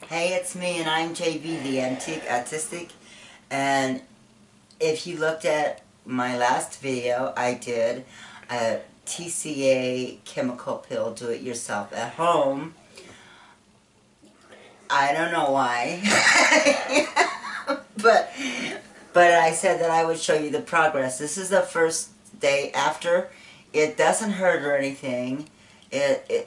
Hey, it's me, and I'm JV, the Antique Autistic. And if you looked at my last video, I did a TCA chemical pill do-it-yourself at home. I don't know why, but I said that I would show you the progress. This is the first day after. It doesn't hurt or anything.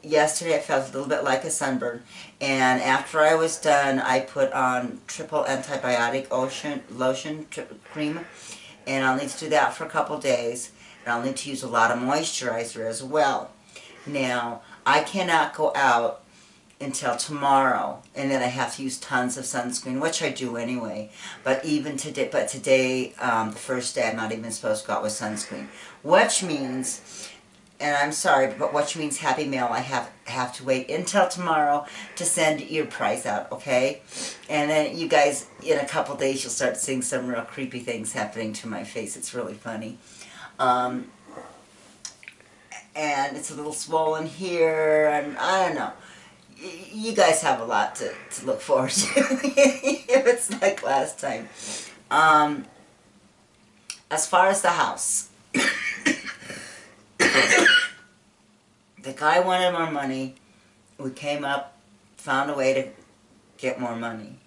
Yesterday it felt a little bit like a sunburn, and after I was done, I put on triple antibiotic lotion cream, and I'll need to do that for a couple days, and I'll need to use a lot of moisturizer as well. Now, I cannot go out until tomorrow, and then I have to use tons of sunscreen, which I do anyway. But today, the first day, I'm not even supposed to go out with sunscreen, which means, and I'm sorry, but which means happy mail, I have to wait until tomorrow to send your price out, okay? And then you guys, in a couple days, you'll start seeing some real creepy things happening to my face. It's really funny. And it's a little swollen here, and I don't know. You guys have a lot to look forward to if it's like last time. As far as the house, the guy wanted more money. We came up, found a way to get more money.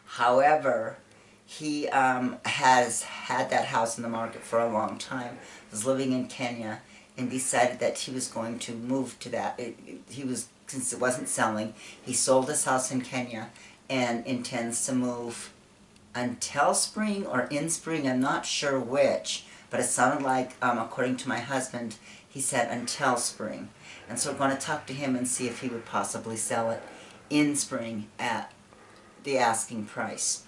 However, he has had that house in the market for a long time, was living in Kenya, and decided that he was going to move to that. Since it wasn't selling, he sold his house in Kenya and intends to move until spring or in spring. I'm not sure which, but it sounded like, according to my husband, he said until spring. And so we're going to talk to him and see if he would possibly sell it in spring at the asking price.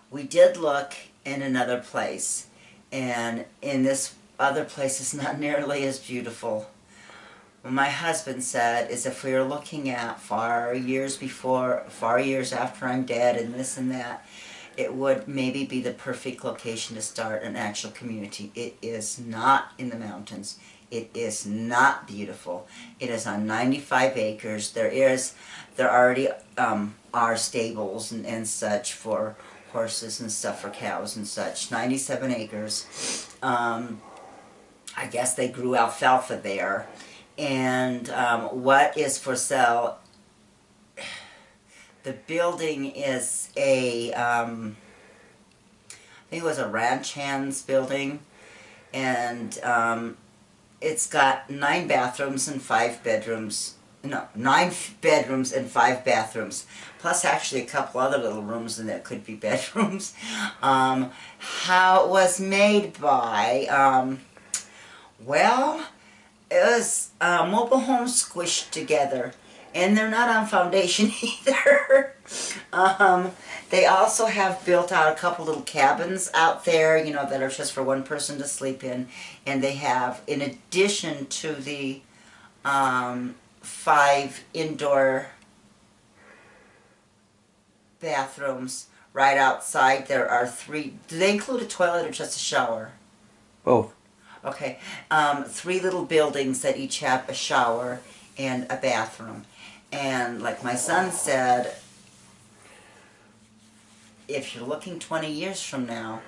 We did look in another place, and in this other place is not nearly as beautiful. What my husband said is if we were looking at far years after I'm dead and this and that, it would maybe be the perfect location to start an actual community. It is not in the mountains. It is not beautiful. It is on 95 acres. There already are stables and such for horses and stuff, for cows and such. 97 acres. I guess they grew alfalfa there. And what is for sale, the building is I think it was a ranch hand's building, and it's got 9 bedrooms and 5 bathrooms, plus actually a couple other little rooms and that could be bedrooms. How it was made by, well, it was mobile homes squished together, and they're not on foundation either. They also have built out a couple little cabins out there, you know, that are just for one person to sleep in, and they have, in addition to the 5 indoor bathrooms, right outside there are 3. Do they include a toilet or just a shower? Both. Okay, 3 little buildings that each have a shower and a bathroom. And like my son said, if you're looking 20 years from now,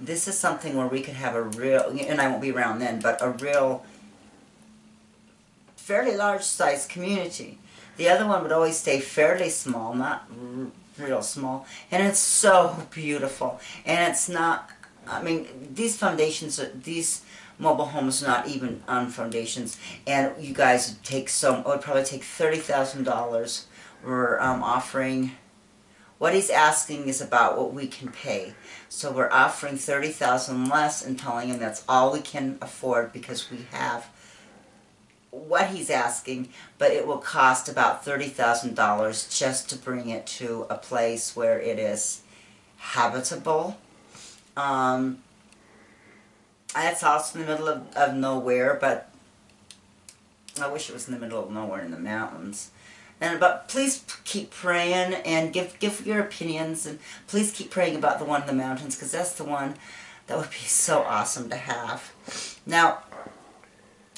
this is something where we could have a real, and I won't be around then, but a real, fairly large-sized community. The other one would always stay fairly small, not real small, and it's so beautiful. And it's not, I mean, these foundations, these mobile homes are not even on foundations, and you guys would take it would probably take $30,000. We're offering, what he's asking is about what we can pay. So we're offering $30,000 less and telling him that's all we can afford because we have what he's asking, but it will cost about $30,000 just to bring it to a place where it is habitable. It's also in the middle of nowhere, but I wish it was in the middle of nowhere in the mountains. But please keep praying and give your opinions, and please keep praying about the one in the mountains, because that's the one that would be so awesome to have. Now,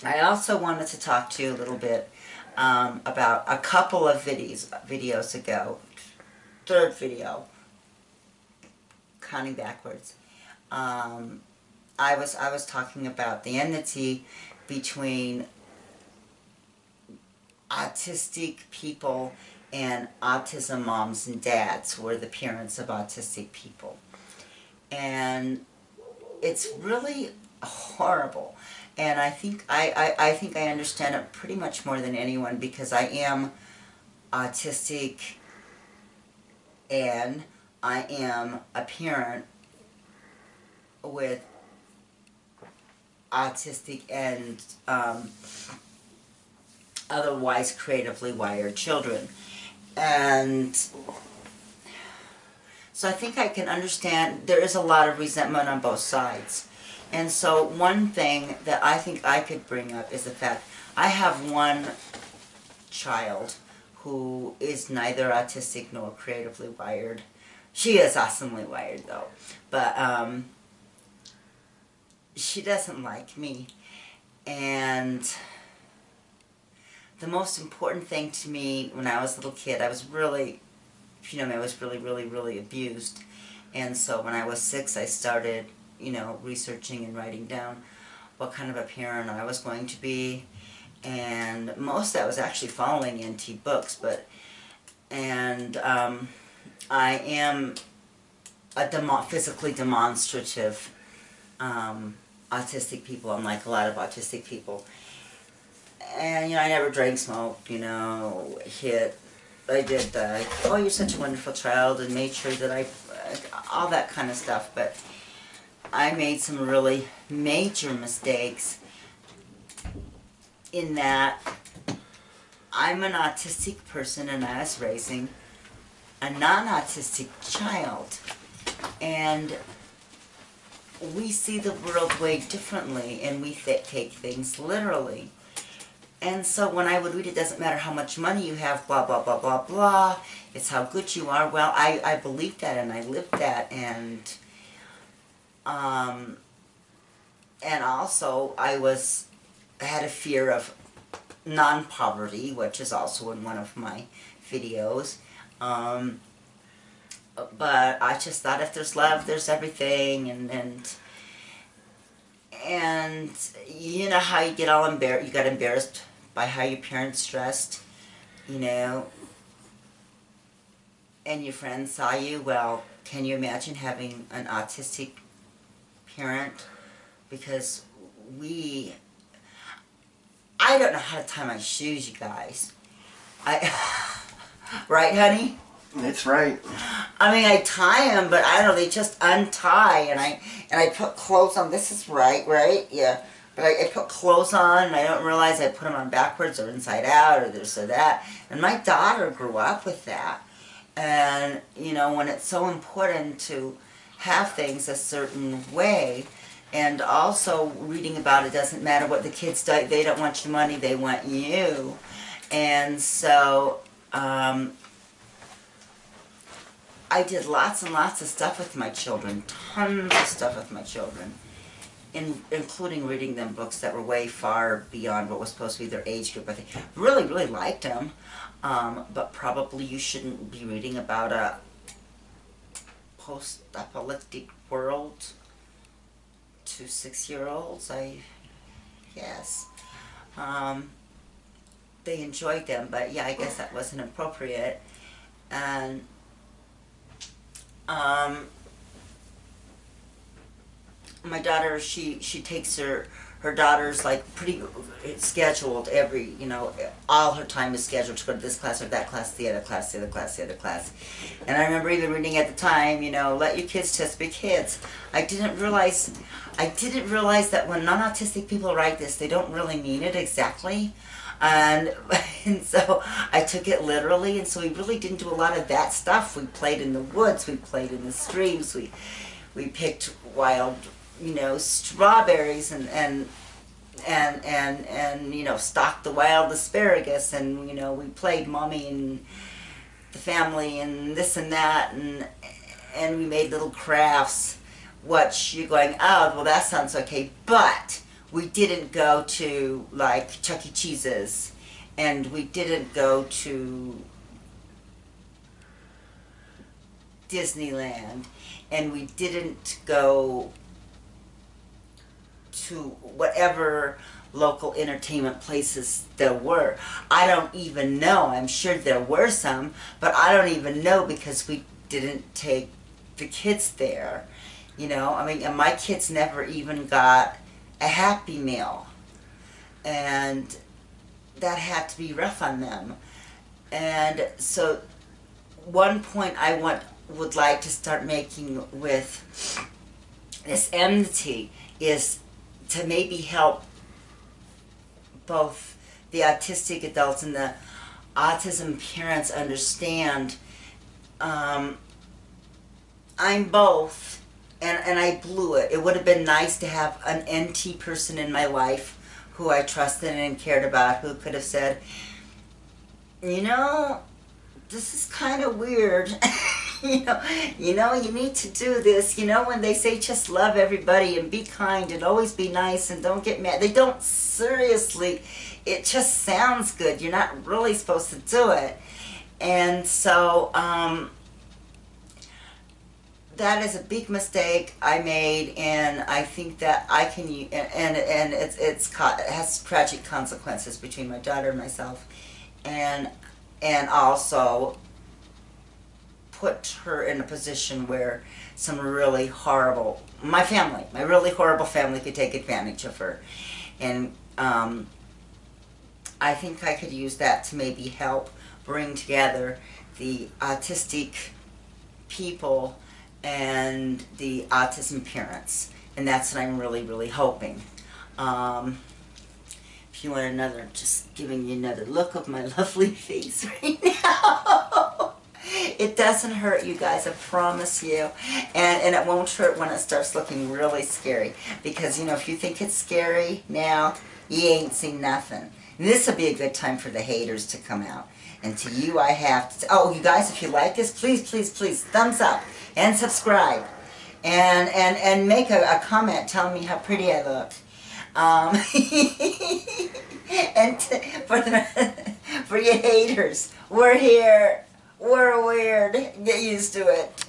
I also wanted to talk to you a little bit about a couple of videos ago, third video, counting backwards. I was talking about the enmity between autistic people and autism moms and dads, who are the parents of autistic people. And it's really horrible. And I think I think I understand it pretty much more than anyone, because I am autistic and I am a parent with autistic and otherwise creatively wired children. And so I think I can understand there is a lot of resentment on both sides. And so one thing that I think I could bring up is the fact I have one child who is neither autistic nor creatively wired. She is awesomely wired though, but she doesn't like me. And the most important thing to me when I was a little kid, I was really, I was really abused. And so when I was 6, I started, researching and writing down what kind of a parent I was going to be. And most of that was actually following NT books, I am a physically demonstrative autistic people, unlike a lot of autistic people. And, I never drank, smoked, hit. I did the, oh, you're such a wonderful child, and made sure that all that kind of stuff. But I made some really major mistakes in that I'm an autistic person and I was raising a non-autistic child. And we see the world way differently, and we take things literally. And so when I would read, it doesn't matter how much money you have, blah, blah, blah, blah, blah. It's how good you are. Well, I believed that and I lived that. And also I had a fear of non-poverty, which is also in one of my videos. But I just thought if there's love, there's everything. And you know how you get all embarrassed, you got embarrassed by how your parents dressed, and your friends saw you. Well, can you imagine having an autistic parent? Because I don't know how to tie my shoes, you guys. Right, honey? That's right. I mean, I tie them, but I don't know, they just untie, and I put clothes on. This is right? Yeah. But I put clothes on, and I don't realize I put them on backwards or inside out or this or that. And my daughter grew up with that. And, when it's so important to have things a certain way, and also reading about it doesn't matter what the kids do, they don't want your money, they want you. And so, I did lots and lots of stuff with my children, tons of stuff with my children, including reading them books that were way far beyond what was supposed to be their age group. I think really liked them, but probably you shouldn't be reading about a post-apocalyptic world to 6-year-olds, I guess. They enjoyed them, but yeah, I guess that wasn't appropriate. And my daughter, she takes her daughter's like pretty scheduled every, all her time is scheduled to go to this class or that class, the other class, the other class, the other class. And I remember even reading at the time, let your kids just be kids. I didn't realize that when non-autistic people write this, they don't really mean it exactly. And so I took it literally, and so we really didn't do a lot of that stuff. We played in the woods, we played in the streams, we picked wild, strawberries and stalked the wild asparagus, and we played mommy and the family and this and that, and we made little crafts. What you're going, oh, well, that sounds okay, but we didn't go to like Chuck E. Cheese's and we didn't go to Disneyland, and we didn't go to whatever local entertainment places there were. I don't even know. I'm sure there were some, but I don't even know because we didn't take the kids there. You know, I mean, and my kids never even got a Happy Meal. And that had to be rough on them. And so one point I would like to start making with this enmity is to maybe help both the autistic adults and the autism parents understand I'm both, and I blew it. It would have been nice to have an NT person in my life who I trusted and cared about, who could have said, you know, this is kind of weird. You need to do this. You know, when they say just love everybody and be kind and always be nice and don't get mad, they don't seriously. It just sounds good. You're not really supposed to do it. And so that is a big mistake I made, and I think that I can use, and it has tragic consequences between my daughter and myself, and also put her in a position where some really horrible, my really horrible family could take advantage of her. And I think I could use that to maybe help bring together the autistic people and the autism parents. And that's what I'm really, really hoping. If you want another, just giving you another look of my lovely face right now. It doesn't hurt, you guys, I promise you. And it won't hurt when it starts looking really scary. Because, you know, if you think it's scary now, you ain't seen nothing. And this will be a good time for the haters to come out. And to you, I have to... Oh, you guys, if you like this, please, please, please, thumbs up and subscribe. And make a comment telling me how pretty I look. And for you haters, we're here. We're weird. Get used to it.